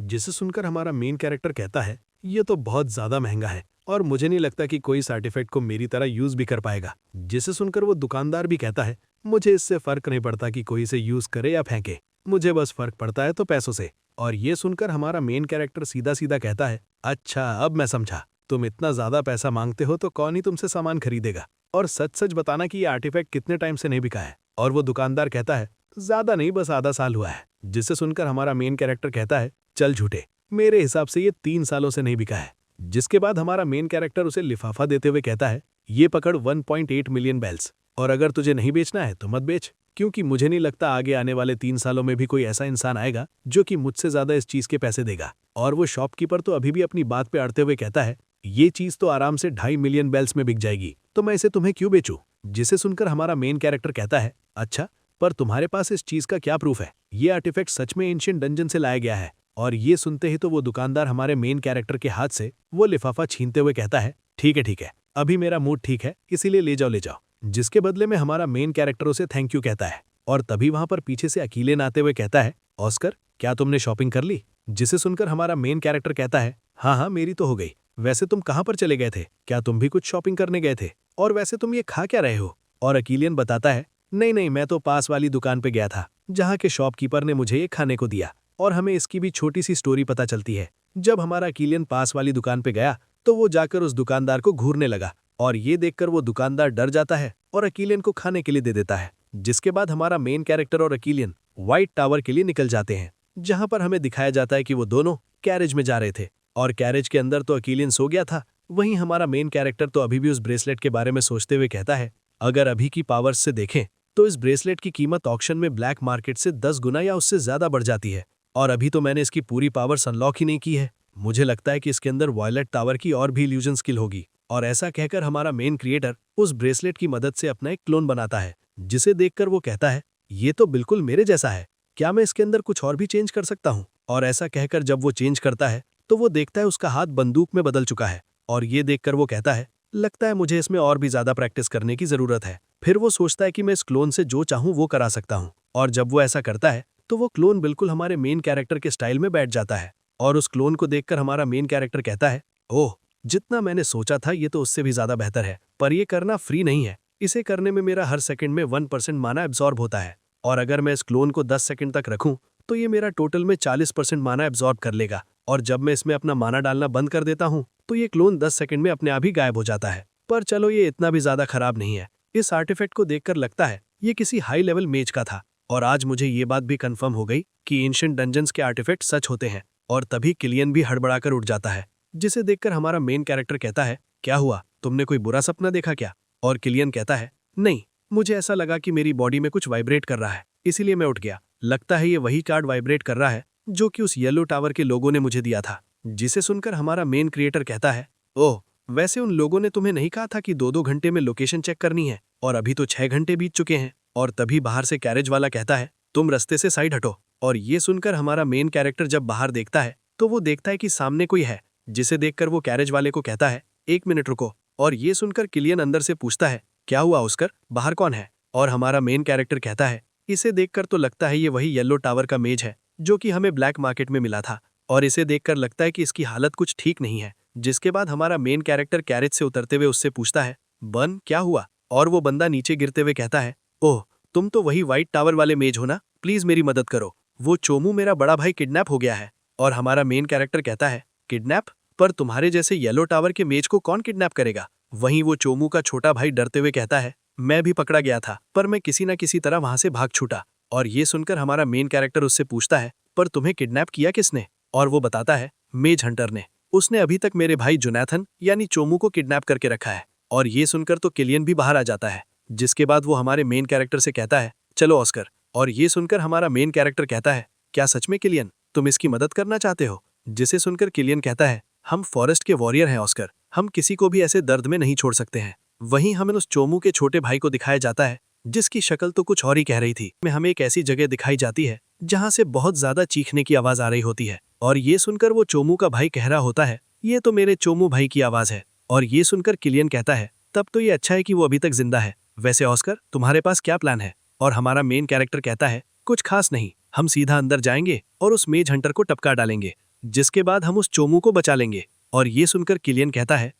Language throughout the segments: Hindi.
जिसे सुनकर हमारा मेन कैरेक्टर कहता है, ये तो बहुत ज्यादा महंगा है और मुझे नहीं लगता कि कोई साइड इफेक्ट को मेरी तरह यूज भी कर पाएगा। जिसे सुनकर वो दुकानदार भी कहता है, मुझे इससे फर्क नहीं पड़ता कि कोई इसे यूज करे या फेंके, मुझे बस फर्क पड़ता है तो पैसों से। और ये सुनकर हमारा मेन कैरेक्टर सीधा सीधा कहता है, अच्छा अब मैं समझा, तुम इतना ज्यादा पैसा मांगते हो तो कौन ही तुमसे सामान खरीदेगा। और सच सच बताना कि ये आर्टिफैक्ट कितने टाइम से नहीं बिका है। और वो दुकानदार कहता है, ज्यादा नहीं, बस आधा साल हुआ है। जिसे सुनकर हमारा मेन कैरेक्टर कहता है, चल झूठे, मेरे हिसाब से ये 3 सालों से नहीं बिका है। जिसके बाद हमारा मेन कैरेक्टर उसे लिफाफा देते हुए कहता है, ये पकड़ 1.8 मिलियन बेल्स, और अगर तुझे नहीं बेचना है तो मत बेच, क्योंकि मुझे नहीं लगता आगे आने वाले 3 सालों में भी कोई ऐसा इंसान आएगा जो कि मुझसे ज्यादा इस चीज के पैसे देगा। और वो शॉपकीपर तो अभी भी अपनी बात पे अड़ते हुए कहता है, ये चीज तो आराम से 2.5 मिलियन बेल्स में बिक जाएगी, तो मैं इसे तुम्हें क्यों बेचूं। जिसे सुनकर हमारा मेन कैरेक्टर कहता है, अच्छा, पर तुम्हारे पास इस चीज का क्या प्रूफ है, ये आर्टिफैक्ट सच में एंशिएंट डंजन से लाया गया है। और ये सुनते ही तो वो दुकानदार हमारे मेन कैरेक्टर के हाथ से वो लिफाफा छीनते हुए कहता है, ठीक है, अभी मेरा मूड ठीक है, इसीलिए ले जाओ। जिसके बदले में हमारा मेन कैरेक्टर उसे थैंक यू कहता है। और तभी वहां पर पीछे से अकीलेन आते हुए कहता है, ऑस्कर, क्या तुमने शॉपिंग कर ली। जिसे सुनकर हमारा मेन कैरेक्टर कहता है, हाँ, मेरी तो हो गई। वैसे तुम कहाँ पर चले गए थे, क्या तुम भी कुछ शॉपिंग करने गए थे, और वैसे तुम ये खा क्या रहे हो। और अकीलियन बताता है, नहीं, मैं तो पास वाली दुकान पे गया था, जहाँ के शॉपकीपर ने मुझे ये खाने को दिया। और हमें इसकी भी छोटी सी स्टोरी पता चलती है। जब हमारा अकीलियन पास वाली दुकान पे गया तो वो जाकर उस दुकानदार को घूरने लगा, और ये देखकर वो दुकानदार डर जाता है और अकीलियन को खाने के लिए दे देता है। जिसके बाद हमारा मेन कैरेक्टर और अकीलियन व्हाइट टावर के लिए निकल जाते हैं, जहां पर हमें दिखाया जाता है कि वो दोनों कैरेज में जा रहे थे, और कैरेज के अंदर तो अकीलियन सो गया था। वहीं हमारा मेन कैरेक्टर तो अभी भी उस ब्रेसलेट के बारे में सोचते हुए कहता है, अगर अभी की पावर्स से देखें तो इस ब्रेसलेट की कीमत ऑक्शन में ब्लैक मार्केट से 10 गुना या उससे ज्यादा बढ़ जाती है, और अभी तो मैंने इसकी पूरी पावर्स अनलॉक ही नहीं की है। मुझे लगता है कि इसके अंदर वॉयलेट टावर की और भी इल्यूजन स्किल होगी। और ऐसा कहकर हमारा मेन क्रिएटर उस ब्रेसलेट की मदद से अपना एक क्लोन बनाता है, जिसे देखकर वो कहता है, ये तो बिल्कुल मेरे जैसा है, क्या मैं इसके अंदर कुछ और भी चेंज कर सकता हूँ। और ऐसा कहकर जब वो चेंज करता है तो वो देखता है उसका हाथ बंदूक में बदल चुका है, और ये देखकर वो कहता है, लगता है मुझे इसमें और भी ज्यादा प्रैक्टिस करने की जरूरत है। फिर वो सोचता है कि मैं इस क्लोन से जो चाहूँ वो करा सकता हूँ, और जब वो ऐसा करता है तो वो क्लोन बिल्कुल हमारे मेन कैरेक्टर के स्टाइल में बैठ जाता है। और उस क्लोन को देखकर हमारा मेन कैरेक्टर कहता है, ओह, जितना मैंने सोचा था ये तो उससे भी ज्यादा बेहतर है, पर ये करना फ्री नहीं है, इसे करने में मेरा हर सेकंड में 1% माना एब्जॉर्ब होता है, और अगर मैं इस क्लोन को 10 सेकंड तक रखूं तो ये मेरा टोटल में 40% माना एब्जॉर्ब कर लेगा, और जब मैं इसमें अपना माना डालना बंद कर देता हूं तो ये क्लोन 10 सेकंड में अपने आप ही गायब हो जाता है। पर चलो, ये इतना भी ज्यादा खराब नहीं है। इस आर्टिफैक्ट को देखकर लगता है ये किसी हाई लेवल मेज का था। और आज मुझे ये बात भी कंफर्म हो गई कि एंशिएंट डंजन्स के आर्टिफैक्ट सच होते हैं। और तभी किलियन भी हड़बड़ाकर उठ जाता है, जिसे देखकर हमारा मेन कैरेक्टर कहता है, क्या हुआ, तुमने कोई बुरा सपना देखा क्या। और किलियन कहता है, नहीं, मुझे ऐसा लगा कि मेरी बॉडी में कुछ वाइब्रेट कर रहा है, इसीलिए मैं उठ गया। लगता है ये वही कार्ड वाइब्रेट कर रहा है जो कि उस येलो टावर के लोगों ने मुझे दिया था। जिसे सुनकर हमारा मेन क्रिएटर कहता है, ओह, वैसे उन लोगों ने तुम्हें नहीं कहा था कि 2-2 घंटे में लोकेशन चेक करनी है, और अभी तो 6 घंटे बीत चुके हैं। और तभी बाहर से कैरेज वाला कहता है, तुम रास्ते से साइड हटो। और ये सुनकर हमारा मेन कैरेक्टर जब बाहर देखता है तो वो देखता है कि सामने कोई है, जिसे देखकर वो कैरेज वाले को कहता है, 1 मिनट रुको। और ये सुनकर किलियन अंदर से पूछता है, क्या हुआ ऑस्कर, बाहर कौन है। और हमारा मेन कैरेक्टर कहता है, इसे देखकर तो लगता है ये वही येलो टावर का मेज है जो कि हमें ब्लैक मार्केट में मिला था, और इसे देखकर लगता है कि इसकी हालत कुछ ठीक नहीं है। जिसके बाद हमारा मेन कैरेक्टर कैरेज से उतरते हुए उससे पूछता है, बन, क्या हुआ। और वो बंदा नीचे गिरते हुए कहता है, ओह, तुम तो वही व्हाइट टावर वाले मेज हो ना, प्लीज मेरी मदद करो, वो चोमू मेरा बड़ा भाई किडनैप हो गया है। और हमारा मेन कैरेक्टर कहता है, किडनैप, पर तुम्हारे जैसे येलो टावर के मेज को कौन किडनैप करेगा। वहीं वो चोमू का छोटा भाई डरते हुए कहता है, मैं भी पकड़ा गया था, पर मैं किसी न किसी तरह वहां से भाग छूटा। और ये सुनकर हमारा मेन कैरेक्टर उससे पूछता है, पर तुम्हें किडनैप किया किसने। और वो बताता है, मेज हंटर ने, उसने अभी तक मेरे भाई जोनाथन यानी चोमू को किडनैप करके रखा है। और ये सुनकर तो किलियन भी बाहर आ जाता है। जिसके बाद वो हमारे मेन कैरेक्टर से कहता है, चलो ऑस्कर। और ये सुनकर हमारा मेन कैरेक्टर कहता है, क्या सच में किलियन, तुम इसकी मदद करना चाहते हो। जिसे सुनकर किलियन कहता है, हम फॉरेस्ट के वॉरियर हैं ऑस्कर, हम किसी को भी ऐसे दर्द में नहीं छोड़ सकते हैं। वहीं हमें उस चोमू के छोटे भाई को दिखाया जाता है, जिसकी शक्ल तो कुछ और ही कह रही थी। हमें एक ऐसी जगह दिखाई जाती है जहां से बहुत ज्यादा चीखने की आवाज आ रही होती है। और ये सुनकर वो चोमू का भाई कह रहा होता है, ये तो मेरे चोमू भाई की आवाज है। और ये सुनकर किलियन कहता है, तब तो ये अच्छा है कि वो अभी तक जिंदा है। वैसे ऑस्कर, तुम्हारे पास क्या प्लान है। और हमारा मेन कैरेक्टर कहता है, कुछ खास नहीं, हम सीधा अंदर जाएंगे और उस मेज हंटर को टपका डालेंगे। जिसके बाद हम उस चोमू को बचा लेंगे। और ये सुनकर किलियन कहता है,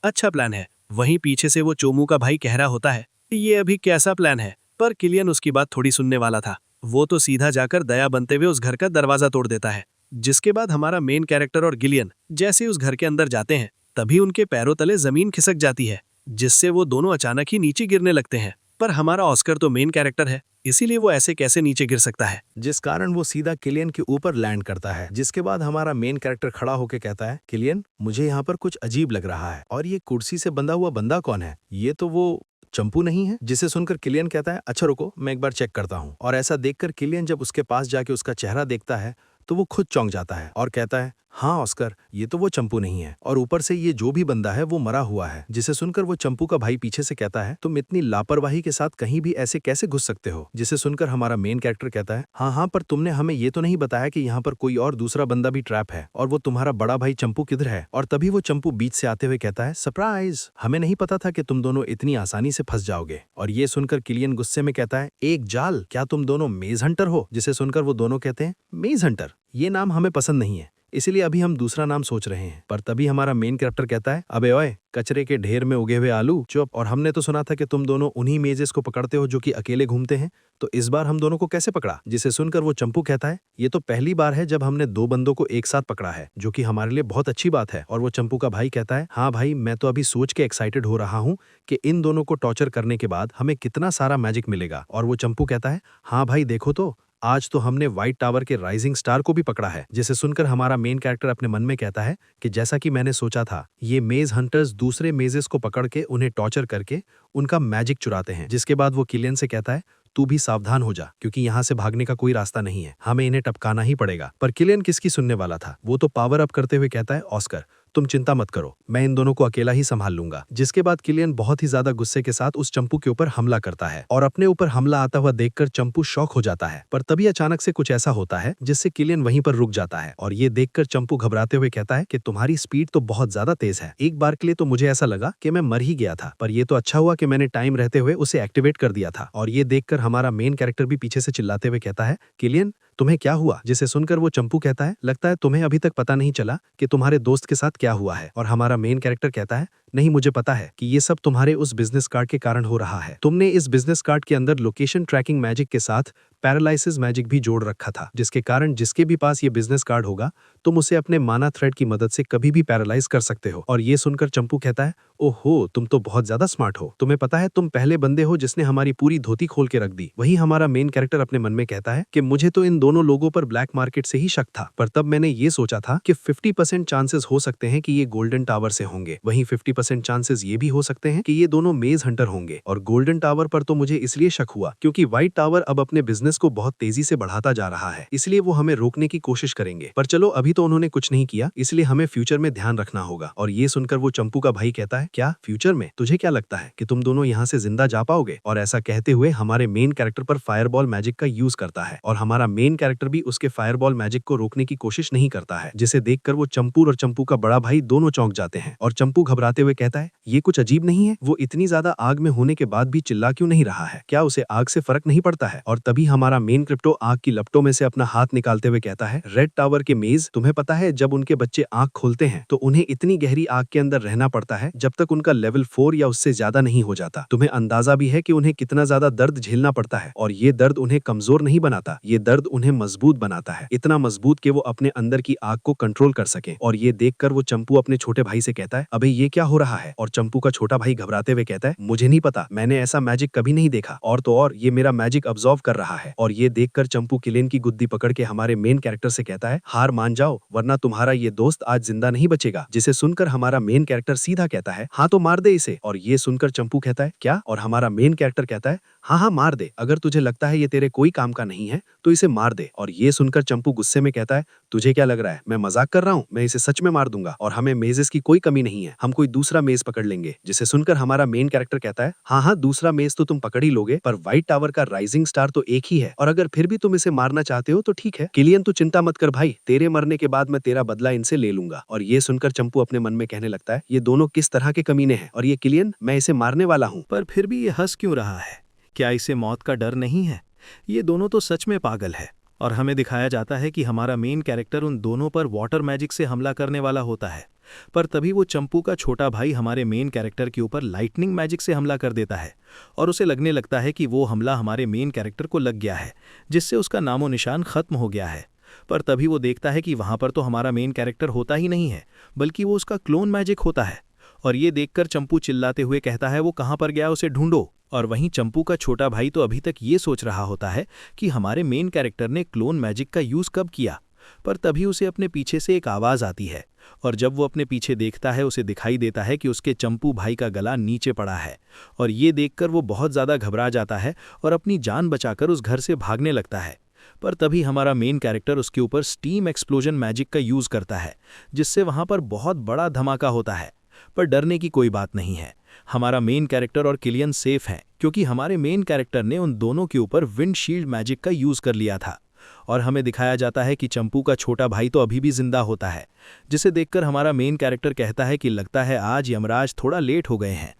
अच्छा प्लान है। वहीं पीछे से वो चोमू का भाई कह रहा होता है, ये अभी कैसा प्लान है। पर किलियन उसकी बात थोड़ी सुनने वाला था। वो तो सीधा जाकर दया बनते हुए उस घर का दरवाजा तोड़ देता है। जिसके बाद हमारा मेन कैरेक्टर और गिलियन जैसे ही उस घर के अंदर जाते हैं, तभी उनके पैरों तले जमीन खिसक जाती है, जिससे वो दोनों अचानक ही नीचे गिरने लगते हैं। पर हमारा ऑस्कर तो मेन कैरेक्टर है, इसीलिए वो ऐसे कैसे नीचे गिर सकता है। जिस कारण वो सीधा किलियन के ऊपर लैंड करता है। जिसके बाद हमारा मेन कैरेक्टर खड़ा होकर कहता है, किलियन मुझे यहाँ पर कुछ अजीब लग रहा है, और ये कुर्सी से बंधा हुआ बंदा कौन है? ये तो वो चंपू नहीं है? जिसे सुनकर किलियन कहता है, अच्छा रुको मैं एक बार चेक करता हूँ। और ऐसा देखकर किलियन जब उसके पास जाके उसका चेहरा देखता है तो वो खुद चौंक जाता है और कहता है, हाँ ऑस्कर, ये तो वो चंपू नहीं है, और ऊपर से ये जो भी बंदा है वो मरा हुआ है। जिसे सुनकर वो चंपू का भाई पीछे से कहता है, तुम इतनी लापरवाही के साथ कहीं भी ऐसे कैसे घुस सकते हो? जिसे सुनकर हमारा मेन कैरेक्टर कहता है, हाँ पर तुमने हमें ये तो नहीं बताया कि यहाँ पर कोई और दूसरा बंदा भी ट्रैप है, और वो तुम्हारा बड़ा भाई चंपू किधर है? और तभी वो चंपू बीच से आते हुए कहता है, सरप्राइज, हमें नहीं पता था कि तुम दोनों इतनी आसानी से फंस जाओगे। और ये सुनकर किलियन गुस्से में कहता है, एक जाल, क्या तुम दोनों मेज हंटर हो? जिसे सुनकर वो दोनों कहते हैं, मेज हंटर, ये नाम हमें पसंद नहीं है, इसीलिए अभी हम दूसरा नाम सोच रहे हैं। पर तभी हमारा मेन कैरेक्टर कहता है, अबे ओए, कचरे के ढेर में उगे हुए आलू, चुप। और हमने तो सुना था कि तुम दोनों उन्हीं मेजेस को पकड़ते हो जो कि अकेले घूमते हैं, तो इस बार हम दोनों को कैसे पकड़ा? जिसे सुनकर वो चंपू कहता है, ये तो पहली बार है जब हमने दो बंदों को एक साथ पकड़ा है, जो कि हमारे लिए बहुत अच्छी बात है। और वो चंपू का भाई कहता है, हाँ भाई, मैं तो अभी सोच के एक्साइटेड हो रहा हूँ कि इन दोनों को टॉर्चर करने के बाद हमें कितना सारा मैजिक मिलेगा। और वो चंपू कहता है, हाँ भाई देखो तो, आज तो हमने व्हाइट टावर के राइजिंग स्टार को भी पकड़ा है। जिसे सुनकर हमारा मेन कैरेक्टर अपने मन में कहता है कि जैसा कि मैंने सोचा था, ये मेज हंटर्स दूसरे मेजेस को पकड़ के उन्हें टॉर्चर करके उनका मैजिक चुराते हैं। जिसके बाद वो किलियन से कहता है, तू भी सावधान हो जा, क्योंकि यहाँ से भागने का कोई रास्ता नहीं है, हमें इन्हें टपकाना ही पड़ेगा। पर किलियन किसकी सुनने वाला था? वो तो पावर अप करते हुए कहता है, ऑस्कर तुम चिंता मत करो, मैं इन दोनों को अकेला ही संभाल लूंगा। जिसके बाद किलियन बहुत ही ज्यादा गुस्से के साथ उस चंपू के ऊपर हमला करता है, और अपने ऊपर हमला आता हुआ देखकर चंपू शॉक हो जाता है। पर तभी अचानक से कुछ ऐसा होता है जिससे किलियन वहीं पर रुक जाता है, और ये देखकर चंपू घबराते हुए कहता है कि तुम्हारी स्पीड तो बहुत ज्यादा तेज है, एक बार के लिए तो मुझे ऐसा लगा कि मैं मर ही गया था, पर ये तो अच्छा हुआ कि मैंने टाइम रहते हुए उसे एक्टिवेट कर दिया था। और ये देखकर हमारा मेन कैरेक्टर भी पीछे से चिल्लाते हुए कहता है, किलियन तुम्हें क्या हुआ? जिसे सुनकर वो चंपू कहता है, लगता है तुम्हें अभी तक पता नहीं चला कि तुम्हारे दोस्त के साथ क्या हुआ है। और हमारा मेन कैरेक्टर कहता है, नहीं मुझे पता है कि ये सब तुम्हारे उस बिजनेस कार्ड के कारण हो रहा है। तुमने इस बिजनेस कार्ड के अंदर लोकेशन ट्रैकिंग मैजिक के साथ पैरालाइसिस मैजिक भी जोड़ रखा था, जिसके कारण जिसके भी पास ये बिजनेस कार्ड होगा तुम उसे अपने माना थ्रेड की मदद से कभी भी पैरालाइज कर सकते हो। और ये सुनकर चंपू कहता है, ओहो तुम तो बहुत ज्यादा स्मार्ट हो, तुम्हें पता है तुम पहले बंदे हो जिसने हमारी पूरी धोती खोल के रख दी। वही हमारा मेन कैरेक्टर अपने मन में कहता है कि मुझे तो इन दोनों लोगों पर ब्लैक मार्केट से ही शक था, पर तब मैंने ये सोचा था कि 50% चांसेस हो सकते हैं कि ये गोल्डन टावर से होंगे, वहीं 50% चांसेस ये भी हो सकते हैं कि ये दोनों मेज हंटर होंगे। और गोल्डन टावर पर तो मुझे इसलिए शक हुआ क्योंकि व्हाइट टावर अब अपने बिजनेस को बहुत तेजी से बढ़ाता जा रहा है, इसलिए वो हमें रोकने की कोशिश करेंगे। पर चलो अभी तो उन्होंने कुछ नहीं किया, इसलिए हमें फ्यूचर में ध्यान रखना होगा। और ये सुनकर वो चंपू का भाई कहता है, क्या फ्यूचर में? तुझे क्या लगता है कि तुम दोनों यहाँ से जिंदा जा पाओगे? और ऐसा कहते हुए हमारे मेन कैरेक्टर पर फायरबॉल मैजिक का यूज करता है, और हमारा मेन कैरेक्टर भी उसके फायरबॉल मैजिक को रोकने की कोशिश नहीं करता है, जिसे देखकर वो चंपू और चंपू का बड़ा भाई दोनों चौंक जाते हैं। और चंपू घबराते हुए कहता है, ये कुछ अजीब नहीं है, वो इतनी ज्यादा आग में होने के बाद भी चिल्ला क्यों नहीं रहा है? क्या उसे आग से फर्क नहीं पड़ता है? और तभी हमारा मेन क्रिप्टो आग की लपटों में से अपना हाथ निकालते हुए कहता है, रेड टावर के मेज, तुम्हें पता है जब उनके बच्चे आंख खोलते हैं तो उन्हें इतनी गहरी आग के अंदर रहना पड़ता है जब तक उनका लेवल 4 या उससे ज्यादा नहीं हो जाता। तुम्हें अंदाजा भी है कि उन्हें कितना ज्यादा दर्द झेलना पड़ता है, और ये दर्द उन्हें कमजोर नहीं बनाता, ये दर्द उन्हें मजबूत बनाता है, इतना मजबूत कि वो अपने अंदर की आग को कंट्रोल कर सके। और ये देखकर वो चंपू अपने छोटे भाई से कहता है, अबे ये क्या हो रहा है? और चंपू का छोटा भाई घबराते हुए कहता है, मुझे नहीं पता, मैंने ऐसा मैजिक कभी नहीं देखा, और तो और ये मेरा मैजिक अब्सॉर्ब कर रहा है। और ये देखकर चंपू किलियन की गुद्दी पकड़ के हमारे मेन कैरेक्टर से कहता है, हार मान जाओ वरना तुम्हारा ये दोस्त आज जिंदा नहीं बचेगा। जिसे सुनकर हमारा मेन कैरेक्टर सीधा कहता है, हाँ तो मार दे इसे। और ये सुनकर चंपू कहता है, क्या? और हमारा मेन कैरेक्टर कहता है, हाँ मार दे, अगर तुझे लगता है ये तेरे कोई काम का नहीं है तो इसे मार दे। और ये सुनकर चंपू गुस्से में कहता है, तुझे क्या लग रहा है मैं मजाक कर रहा हूँ? मैं इसे सच में मार दूंगा, और हमें मेजेस की कोई कमी नहीं है, हम कोई दूसरा मेज पकड़ लेंगे। जिसे सुनकर हमारा मेन कैरेक्टर कहता है, हाँ दूसरा मेज तो तुम पकड़ ही लोगे, पर व्हाइट टावर का राइजिंग स्टार तो एक ही है, और अगर फिर भी तुम इसे मारना चाहते हो तो ठीक है किलियन, तू चिंता मत कर भाई, तेरे मरने के बाद मैं तेरा बदला इनसे ले लूंगा। और ये सुनकर चंपू अपने मन में कहने लगता है, ये दोनों किस तरह के कमीने हैं, और ये किलियन, मैं इसे मारने वाला हूँ। पर फिर भी ये हंस क्यों रहा है? क्या इसे मौत का डर नहीं है? ये दोनों तो सच में पागल है। और हमें दिखाया जाता है कि हमारा मेन कैरेक्टर उन दोनों पर वाटर मैजिक से हमला करने वाला होता है। पर तभी वो चंपू का छोटा भाई हमारे मेन कैरेक्टर के ऊपर लाइटनिंग मैजिक से हमला कर देता है और उसे लगने लगता है कि वो हमला हमारे मेन कैरेक्टर को लग गया है, जिससे उसका नामो निशान खत्म हो गया है। पर तभी वो देखता है कि वहां पर तो हमारा मेन कैरेक्टर होता ही नहीं है, बल्कि वो उसका क्लोन मैजिक होता है। और ये देखकर चंपू चिल्लाते हुए कहता है वो कहाँ पर गया, उसे ढूंढो। और वहीं चंपू का छोटा भाई तो अभी तक ये सोच रहा होता है कि हमारे मेन कैरेक्टर ने क्लोन मैजिक का यूज कब किया। पर तभी उसे अपने पीछे से एक आवाज आती है और जब वो अपने पीछे देखता है उसे दिखाई देता है कि उसके चंपू भाई का गला नीचे पड़ा है। और ये देखकर वो बहुत ज़्यादा घबरा जाता है और अपनी जान बचाकर उस घर से भागने लगता है। पर तभी हमारा मेन कैरेक्टर उसके ऊपर स्टीम एक्सप्लोजन मैजिक का यूज़ करता है, जिससे वहाँ पर बहुत बड़ा धमाका होता है। पर डरने की कोई बात नहीं है, हमारा मेन कैरेक्टर और किलियन सेफ हैं, क्योंकि हमारे मेन कैरेक्टर ने उन दोनों के ऊपर विंडशील्ड मैजिक का यूज़ कर लिया था। और हमें दिखाया जाता है कि चंपू का छोटा भाई तो अभी भी जिंदा होता है, जिसे देखकर हमारा मेन कैरेक्टर कहता है कि लगता है आज यमराज थोड़ा लेट हो गए हैं।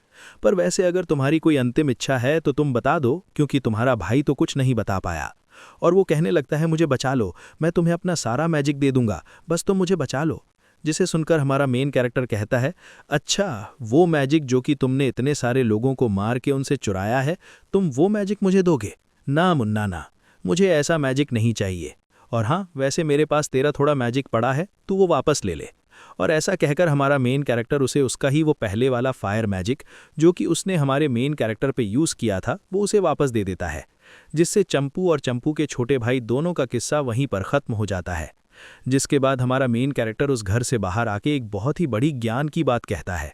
पर वैसे अगर तुम्हारी कोई अंतिम इच्छा है तो तुम बता दो, क्योंकि तुम्हारा भाई तो कुछ नहीं बता पाया। और वो कहने लगता है मुझे बचा लो, मैं तुम्हें अपना सारा मैजिक दे दूंगा, बस तुम मुझे बचा लो। जिसे सुनकर हमारा मेन कैरेक्टर कहता है अच्छा, वो मैजिक जो कि तुमने इतने सारे लोगों को मार के उनसे चुराया है, तुम वो मैजिक मुझे दोगे? ना मुन्ना ना, मुझे ऐसा मैजिक नहीं चाहिए। और हाँ, वैसे मेरे पास तेरा थोड़ा मैजिक पड़ा है, तू वो वापस ले ले। और ऐसा कहकर हमारा मेन कैरेक्टर उसे उसका ही वो पहले वाला फायर मैजिक जो कि उसने हमारे मेन कैरेक्टर पे यूज़ किया था, वो उसे वापस दे देता है, जिससे चंपू और चंपू के छोटे भाई दोनों का किस्सा वहीं पर ख़त्म हो जाता है। जिसके बाद हमारा मेन कैरेक्टर उस घर से बाहर आके एक बहुत ही बड़ी ज्ञान की बात कहता है।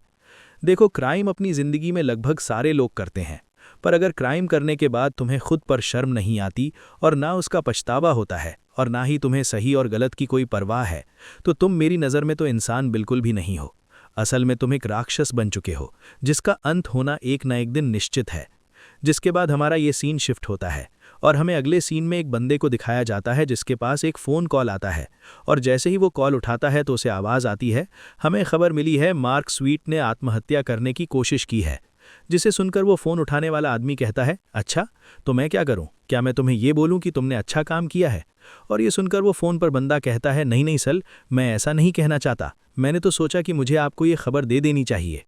देखो, क्राइम अपनी ज़िंदगी में लगभग सारे लोग करते हैं, पर अगर क्राइम करने के बाद तुम्हें खुद पर शर्म नहीं आती और ना उसका पछतावा होता है और ना ही तुम्हें सही और गलत की कोई परवाह है, तो तुम मेरी नज़र में तो इंसान बिल्कुल भी नहीं हो। असल में तुम एक राक्षस बन चुके हो, जिसका अंत होना एक ना एक दिन निश्चित है। जिसके बाद हमारा ये सीन शिफ्ट होता है और हमें अगले सीन में एक बंदे को दिखाया जाता है जिसके पास एक फ़ोन कॉल आता है। और जैसे ही वो कॉल उठाता है तो उसे आवाज़ आती है, हमें खबर मिली है मार्क स्वीट ने आत्महत्या करने की कोशिश की है। जिसे सुनकर वो फ़ोन उठाने वाला आदमी कहता है अच्छा, तो मैं क्या करूं? क्या मैं तुम्हें ये बोलूं कि तुमने अच्छा काम किया है? और ये सुनकर वो फ़ोन पर बंदा कहता है नहीं नहीं सर, मैं ऐसा नहीं कहना चाहता, मैंने तो सोचा कि मुझे आपको ये खबर दे देनी चाहिए।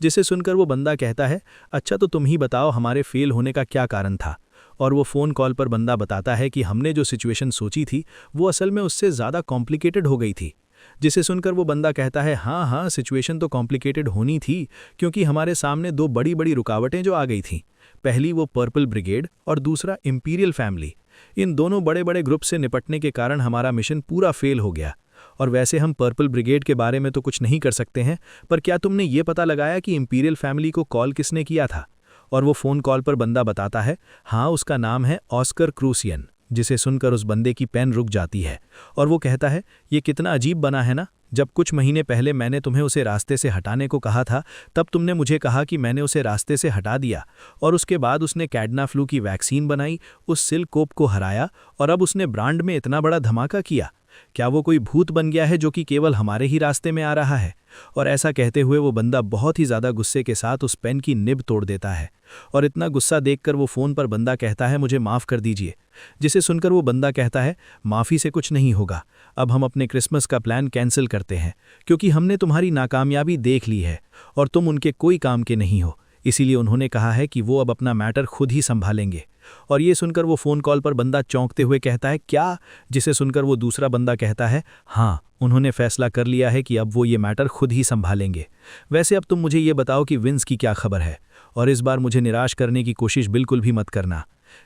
जिसे सुनकर वो बंदा कहता है अच्छा, तो तुम ही बताओ हमारे फेल होने का क्या कारण था। और वो फ़ोन कॉल पर बंदा बताता है कि हमने जो सिचुएशन सोची थी वो असल में उससे ज़्यादा कॉम्प्लिकेटेड हो गई थी। जिसे सुनकर वो बंदा कहता है हाँ हाँ, सिचुएशन तो कॉम्प्लिकेटेड होनी थी, क्योंकि हमारे सामने दो बड़ी बड़ी रुकावटें जो आ गई थीं। पहली वो पर्पल ब्रिगेड और दूसरा इंपीरियल फैमिली। इन दोनों बड़े बड़े ग्रुप से निपटने के कारण हमारा मिशन पूरा फेल हो गया। और वैसे हम पर्पल ब्रिगेड के बारे में तो कुछ नहीं कर सकते हैं, पर क्या तुमने ये पता लगाया कि इंपीरियल फैमिली को कॉल किसने किया था? और वो फ़ोन कॉल पर बंदा बताता है हाँ, उसका नाम है ऑस्कर क्रूसियन। जिसे सुनकर उस बंदे की पेन रुक जाती है और वो कहता है ये कितना अजीब बना है ना, जब कुछ महीने पहले मैंने तुम्हें उसे रास्ते से हटाने को कहा था, तब तुमने मुझे कहा कि मैंने उसे रास्ते से हटा दिया और उसके बाद उसने कैडना फ्लू की वैक्सीन बनाई, उस सिल्क कोप को हराया और अब उसने ब्रांड में इतना बड़ा धमाका किया। क्या वो कोई भूत बन गया है जो कि केवल हमारे ही रास्ते में आ रहा है? और ऐसा कहते हुए वो बंदा बहुत ही ज़्यादा गुस्से के साथ उस पेन की निब तोड़ देता है। और इतना गुस्सा देखकर वो फ़ोन पर बंदा कहता है मुझे माफ़ कर दीजिए। जिसे सुनकर वो बंदा कहता है माफ़ी से कुछ नहीं होगा, अब हम अपने क्रिसमस का प्लान कैंसिल करते हैं, क्योंकि हमने तुम्हारी नाकामयाबी देख ली है और तुम उनके कोई काम के नहीं हो। इसीलिए उन्होंने कहा है कि वो अब अपना मैटर खुद ही संभालेंगे। और ये सुनकर वो फ़ोन कॉल पर बंदा चौंकते हुए कहता है क्या? जिसे सुनकर वो दूसरा बंदा कहता है हाँ, उन्होंने फैसला कर लिया है कि अब वो ये मैटर खुद ही संभालेंगे। वैसे अब तुम मुझे ये बताओ कि विंस की क्या खबर है, और इस बार मुझे निराश करने की कोशिश बिल्कुल भी मत करना।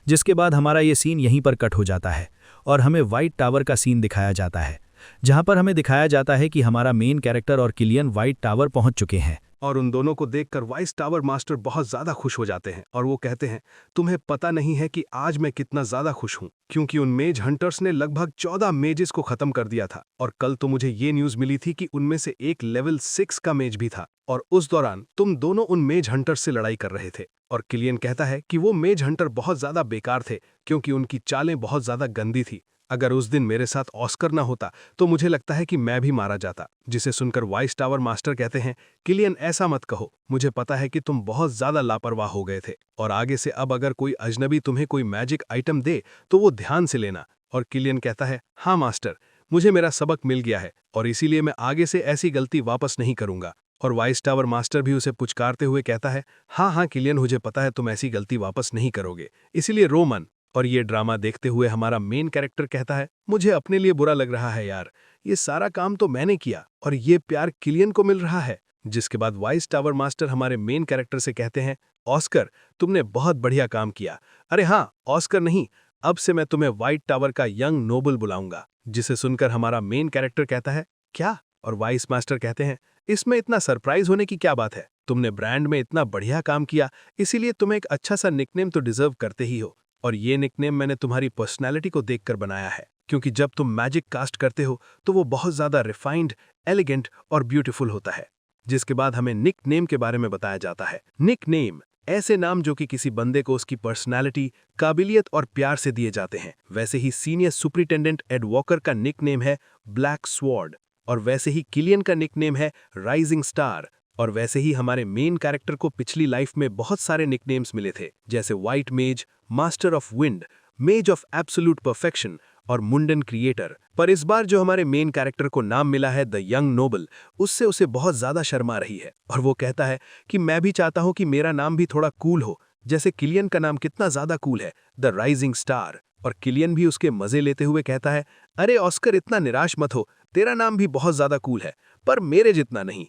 जिसके बाद हमारा ये सीन यहीं पर कट हो जाता है और हमें वाइट टावर का सीन दिखाया जाता है, जहाँ पर हमें दिखाया जाता है कि हमारा मेन कैरेक्टर और किलियन वाइट टावर पहुँच चुके हैं। और उन दोनों को देखकर वाइस टावर मास्टर बहुत ज़्यादा खुश हो जाते हैं और वो कहते हैं तुम्हें पता नहीं है कि आज मैं कितना ज़्यादा खुश हूँ, क्योंकि उन मेज हंटर्स ने लगभग 14 मेजेस को ख़त्म कर दिया था और कल तो मुझे ये न्यूज़ मिली थी कि उनमें से एक लेवल 6 का मेज भी था और उस दौरान तुम दोनों उन मेज हंटर्स से लड़ाई कर रहे थे। और किलियन कहता है कि वो मेज हंटर बहुत ज़्यादा बेकार थे, क्योंकि उनकी चालें बहुत ज़्यादा गंदी थी। अगर उस दिन मेरे साथ ऑस्कर ना होता तो मुझे लगता है कि मैं भी मारा जाता। जिसे सुनकर वाइस टावर मास्टर कहते हैं किलियन ऐसा मत कहो, मुझे पता है कि तुम बहुत ज़्यादा लापरवाह हो गए थे और आगे से अब अगर कोई अजनबी तुम्हें कोई मैजिक आइटम दे तो वो ध्यान से लेना और किलियन कहता है, हाँ मास्टर, मुझे मेरा सबक मिल गया है और इसीलिए मैं आगे से ऐसी गलती वापस नहीं करूंगा। और वाइस टावर मास्टर भी उसे पुचकारते हुए कहता है, हाँ हाँ किलियन, मुझे पता है तुम ऐसी गलती वापस नहीं करोगे, इसीलिए रो मन। और ये ड्रामा देखते हुए हमारा मेन कैरेक्टर कहता है, मुझे अपने लिए बुरा लग रहा है यार, ये सारा काम तो मैंने किया और ये प्यार किलियन को मिल रहा है। जिसके बाद वाइस टावर मास्टर हमारे मेन कैरेक्टर से कहते हैं, ऑस्कर, तुमने बहुत बढ़िया काम किया। अरे हाँ, ऑस्कर नहीं, अब से मैं तुम्हें व्हाइट टावर का यंग नोबल बुलाऊंगा। जिसे सुनकर हमारा मेन कैरेक्टर कहता है, क्या? और वाइस मास्टर कहते हैं, इसमें इतना सरप्राइज होने की क्या बात है, तुमने ब्रांड में इतना बढ़िया काम किया, इसीलिए तुम एक अच्छा सा निकनेम तो डिजर्व करते ही हो। और ये निकनेम मैंने तुम्हारी पर्सनैलिटी को देखकर बनाया है, क्योंकि जब तुम मैजिक कास्ट करते हो तो वो बहुत ज्यादा रिफाइंड, एलिगेंट और ब्यूटीफुल होता है। जिसके बाद हमें निक नेम के बारे में बताया जाता है। निक नेम ऐसे नाम जो कि किसी बंदे को उसकी पर्सनालिटी, काबिलियत और प्यार से दिए जाते हैं। वैसे ही सीनियर सुपरिटेंडेंट एड वॉकर का निक नेम है ब्लैक स्वॉर्ड, और वैसे ही किलियन का निक नेम है राइजिंग स्टार, और वैसे ही हमारे मेन कैरेक्टर को पिछली लाइफ में बहुत सारे निकनेम्स मिले थे, जैसे व्हाइट मेज, मास्टर ऑफ विंड, मेज ऑफ एब्सोल्यूट परफेक्शन और मुंडन क्रिएटर। पर इस बार जो हमारे मेन कैरेक्टर को नाम मिला है द यंग नोबल, उससे उसे बहुत ज्यादा शर्मा रही है और वो कहता है कि मैं भी चाहता हूं कि मेरा नाम भी थोड़ा कूल हो, जैसे किलियन का नाम कितना ज्यादा कूल है, द राइजिंग स्टार। और किलियन भी उसके मजे लेते हुए कहता है, अरे ऑस्कर, इतना निराश मत हो, तेरा नाम भी बहुत ज्यादा कूल है, पर मेरे जितना नहीं।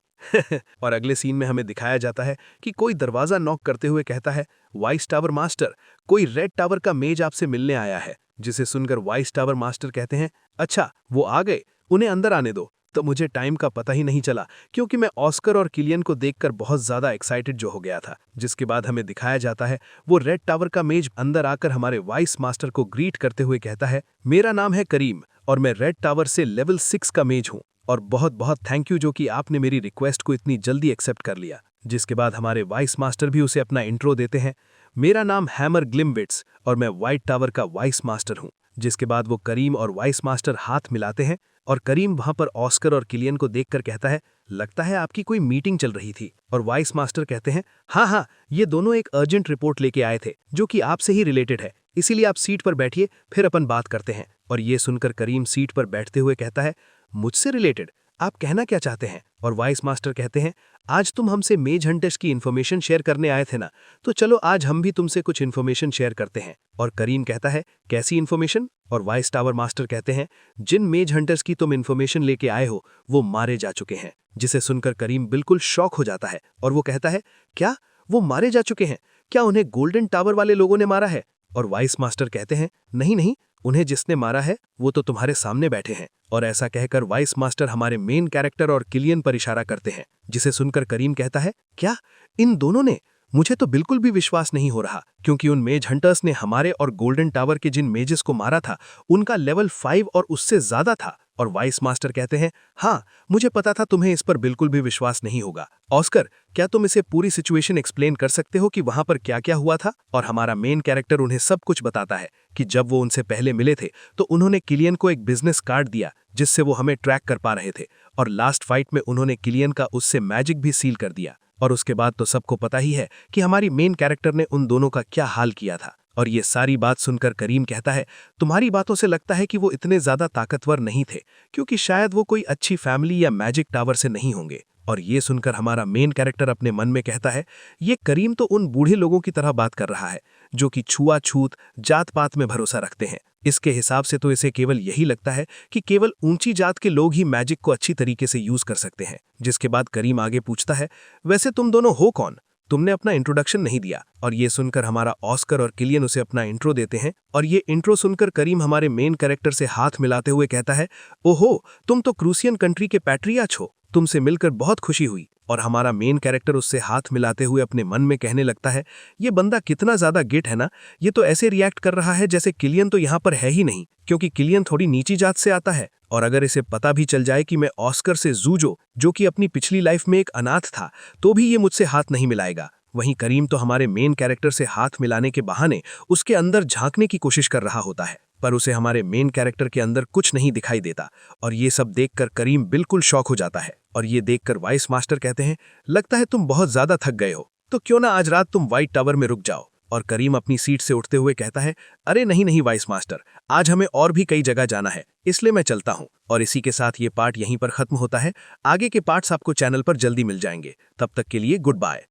और अगले सीन में हमें दिखाया जाता है कि कोई दरवाजा नॉक करते हुए कहता है, वाइस टावर मास्टर, कोई रेड टावर का मेज आपसे मिलने आया है। जिसे सुनकर वाइस टावर मास्टर कहते हैं, अच्छा वो आ गए, उन्हें अंदर आने दो। तो मुझे टाइम का पता ही नहीं चला, क्योंकि मैं ऑस्कर और किलियन को देखकर बहुत ज्यादा एक्साइटेड जो हो गया था। जिसके बाद हमें दिखाया जाता है वो रेड टावर का मेज अंदर आकर हमारे वाइस मास्टर को ग्रीट करते हुए कहता है, मेरा नाम है करीम और मैं रेड टावर से लेवल 6 का मेज हूँ, और बहुत बहुत थैंक यू जो कि आपने मेरी रिक्वेस्ट को इतनी जल्दी एक्सेप्ट कर लिया। जिसके बाद हमारे वाइस मास्टर भी उसे अपना इंट्रो देते हैं, मेरा नाम हैमर ग्लिमविट्स और मैं व्हाइट टावर का वाइस मास्टर हूँ। जिसके बाद वो करीम और वाइस मास्टर हाथ मिलाते हैं और करीम वहां पर ऑस्कर और किलियन को देखकर कहता है, लगता है आपकी कोई मीटिंग चल रही थी। और वाइस मास्टर कहते हैं, हाँ हाँ, ये दोनों एक अर्जेंट रिपोर्ट लेके आए थे जो कि आपसे ही रिलेटेड है, इसीलिए आप सीट पर बैठिए, फिर अपन बात करते हैं। और ये सुनकर करीम सीट पर बैठते हुए कहता है, मुझसे रिलेटेड? आप कहना क्या चाहते हैं? और वाइस मास्टर कहते हैं, आज तुम हमसे मेज हंटर्स की इन्फॉर्मेशन शेयर करने आए थे ना, तो चलो आज हम भी तुमसे कुछ इन्फॉर्मेशन शेयर करते हैं। और करीम कहता है, कैसी इन्फॉर्मेशन? और वाइस टावर मास्टर कहते हैं, जिन मेज हंटर्स की तुम इन्फॉर्मेशन लेके आए हो वो मारे जा चुके हैं। जिसे सुनकर करीम बिल्कुल शॉक हो जाता है और वो कहता है, क्या वो मारे जा चुके हैं? क्या उन्हें गोल्डन टावर वाले लोगों ने मारा है? और वाइस मास्टर कहते हैं, नहीं नहीं, उन्हें जिसने मारा है वो तो तुम्हारे सामने बैठे हैं। और ऐसा कहकर वाइस मास्टर हमारे मेन कैरेक्टर और किलियन पर इशारा करते हैं। जिसे सुनकर करीम कहता है, क्या इन दोनों ने? मुझे तो बिल्कुल भी विश्वास नहीं हो रहा, क्योंकि उन मेज हंटर्स ने हमारे और गोल्डन टावर के जिन मेजेस को मारा था उनका लेवल 5 और उससे ज्यादा था। और वाइस मास्टर कहते हैं, हाँ मुझे पता था तुम्हें इस पर बिल्कुल भी विश्वास नहीं होगा। ऑस्कर, क्या तुम इसे पूरी सिचुएशन एक्सप्लेन कर सकते हो कि वहां पर क्या क्या हुआ था? और हमारा मेन कैरेक्टर उन्हें सब कुछ बताता है कि जब वो उनसे पहले मिले थे तो उन्होंने किलियन को एक बिजनेस कार्ड दिया जिससे वो हमें ट्रैक कर पा रहे थे, और लास्ट फाइट में उन्होंने किलियन का उससे मैजिक भी सील कर दिया। और उसके बाद तो सबको पता ही है कि हमारी मेन कैरेक्टर ने उन दोनों का क्या हाल किया था। और ये सारी बात सुनकर करीम कहता है, तुम्हारी बातों से लगता है कि वो इतने ज्यादा ताकतवर नहीं थे, क्योंकि शायद वो कोई अच्छी फैमिली या मैजिक टावर से नहीं होंगे। और ये सुनकर हमारा मेन कैरेक्टर अपने मन में कहता है, ये करीम तो उन बूढ़े लोगों की तरह बात कर रहा है जो कि छुआछूत, जात पात में भरोसा रखते हैं। इसके हिसाब से तो इसे केवल यही लगता है कि केवल ऊंची जात के लोग ही मैजिक को अच्छी तरीके से यूज कर सकते हैं। जिसके बाद करीम आगे पूछता है, वैसे तुम दोनों हो कौन? तुमने अपना इंट्रोडक्शन नहीं दिया। और ये सुनकर हमारा ऑस्कर और किलियन उसे अपना इंट्रो देते हैं। और ये इंट्रो सुनकर करीम हमारे मेन कैरेक्टर से हाथ मिलाते हुए कहता है, ओहो, तुम तो क्रूसियन कंट्री के पैट्रियार्च हो, तुमसे मिलकर बहुत खुशी हुई। और हमारा मेन कैरेक्टर उससे हाथ मिलाते हुए अपने मन में कहने लगता है, ये बंदा कितना ज्यादा गिट है ना, ये तो ऐसे रिएक्ट कर रहा है जैसे किलियन तो यहाँ पर है ही नहीं, क्योंकि किलियन थोड़ी नीची जात से आता है। और अगर इसे पता भी चल जाए कि मैं ऑस्कर से जूझो, जो कि अपनी पिछली लाइफ में एक अनाथ था, तो भी ये मुझसे हाथ नहीं मिलाएगा। वहीं करीम तो हमारे मेन कैरेक्टर से हाथ मिलाने के बहाने उसके अंदर झांकने की कोशिश कर रहा होता है, पर उसे हमारे मेन कैरेक्टर के अंदर कुछ नहीं दिखाई देता। और ये सब देखकर करीम बिल्कुल शॉक हो जाता है। और ये देखकर वाइस मास्टर कहते हैं, लगता है तुम बहुत ज्यादा थक गए हो, तो क्यों ना आज रात तुम व्हाइट टावर में रुक जाओ, और करीम अपनी सीट से उठते हुए कहता है, अरे नहीं नहीं वाइस मास्टर, आज हमें और भी कई जगह जाना है, इसलिए मैं चलता हूँ। और इसी के साथ ये पार्ट यहीं पर खत्म होता है। आगे के पार्ट्स आपको चैनल पर जल्दी मिल जाएंगे। तब तक के लिए गुड बाय।